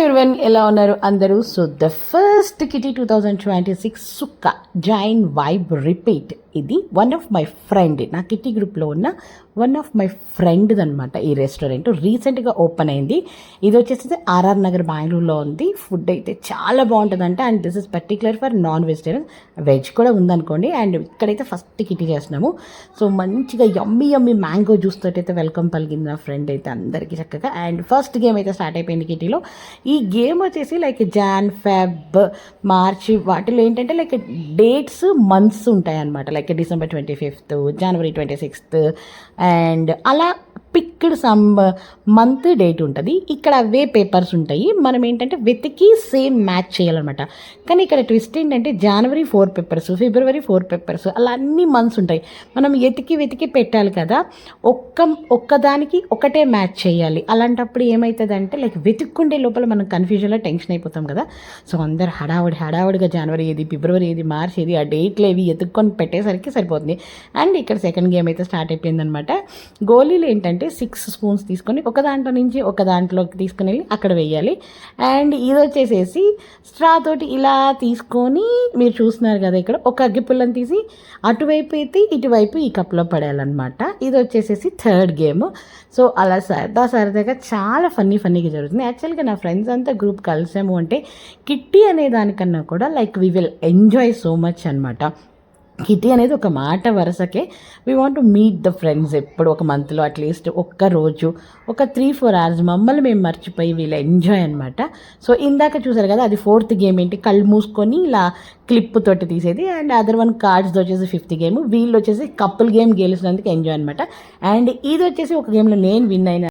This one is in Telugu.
ఎవరీవన్, ఎలా ఉన్నారు అందరూ? సో ద ఫస్ట్ కిటీ 2026 సుక్క జైన్ వైబ్ రిపీట్. ఇది వన్ ఆఫ్ మై ఫ్రెండ్, నా కిటీ గ్రూప్లో ఉన్న వన్ ఆఫ్ మై ఫ్రెండ్ అనమాట. ఈ రెస్టారెంట్ రీసెంట్గా ఓపెన్ అయింది. ఇది వచ్చేసి ఆర్ఆర్ నగర్ బెంగళూరులో ఉంది. ఫుడ్ అయితే చాలా బాగుంటుందంట. And this is particular for non vegetarian, veg కూడా ఉందనుకోండి. అండ్ ఇక్కడైతే ఫస్ట్ కిటీ చేస్తున్నాము. సో మంచిగా యమ్మీ యమ్మీ మ్యాంగో జ్యూస్ తోటి అయితే వెల్కమ్ పలికింది నా ఫ్రెండ్ అయితే అందరికీ చక్కగా. అండ్ ఫస్ట్ గేమ్ అయితే స్టార్ట్ అయిపోయింది కిటీలో. ఈ గేమ్ వచ్చేసి లైక్ జాన్, ఫెబ్, మార్చ్ వాటిలో ఏంటంటే లైక్ డేట్స్, మంత్స్ ఉంటాయి అన్నమాట. Like December 25th, January 26th and అలా పిక్డ్ సమ్ మంత్ డేట్ ఉంటుంది. ఇక్కడ అవే పేపర్స్ ఉంటాయి. మనం ఏంటంటే వెతికి సేమ్ మ్యాచ్ చేయాలన్నమాట. కానీ ఇక్కడ ట్విస్ట్ ఏంటంటే జనవరి 4 పేపర్స్, ఫిబ్రవరి 4 పేపర్స్, అలా అన్ని మంత్స్ ఉంటాయి. మనం వెతికి పెట్టాలి కదా. ఒక్కదానికి ఒకటే మ్యాచ్ చేయాలి. అలాంటప్పుడు ఏమవుతుందంటే లైక్ వెతుక్కుండే లోపల మనం కన్ఫ్యూజన్లో టెన్షన్ అయిపోతాం కదా. సో అందరు హడావుడిగా జనవరి ఏది, ఫిబ్రవరి ఏది, మార్చ్ ఏది, ఆ డేట్లు ఏవి ఎత్తుక్కొని పెట్టేసరికి సరిపోతుంది. అండ్ ఇక్కడ సెకండ్ గేమ్ అయితే స్టార్ట్ అయిపోయిందనమాట. గోళీలు ఏంటంటే 6 స్పూన్స్ తీసుకొని ఒక దాంట్లో నుంచి ఒక దాంట్లోకి తీసుకుని వెళ్ళి అక్కడ వేయాలి. అండ్ ఇది వచ్చేసేసి స్ట్రా తోటి ఇలా తీసుకొని మీరు చూస్తున్నారు కదా, ఇక్కడ ఒక అగ్గిపుల్లని తీసి అటువైపు అయితే ఇటువైపు ఈ కప్లో పడేయాలన్నమాట. ఇది వచ్చేసేసి థర్డ్ గేమ్. సో అలా సరదాగా చాలా ఫన్నీగా జరుగుతుంది. యాక్చువల్గా నా ఫ్రెండ్స్ అంతా గ్రూప్ కలిసాము అంటే కిట్టి అనే దానికన్నా కూడా like we will enjoy so much అనమాట. కిటీ అనేది ఒక మాట వరుసకే we want to meet the friends. ఎప్పుడు ఒక మంత్లో అట్లీస్ట్ ఒక్క రోజు ఒక 3-4 hours మమ్మల్ని మేము మర్చిపోయి వీళ్ళు ఎంజాయ్ అనమాట. సో ఇందాక చూసారు కదా, అది 4th గేమ్ ఏంటి, కళ్ళు మూసుకొని ఇలా క్లిప్ తోటి తీసేది. అండ్ అదర్ వన్ కార్డ్స్ వచ్చేసి 5th గేమ్. వీళ్ళు వచ్చేసి కపుల్ గేమ్ గెలిచినందుకు ఎంజాయ్ అనమాట. అండ్ ఇది వచ్చేసి ఒక గేమ్లో నేను విన్ అయినా.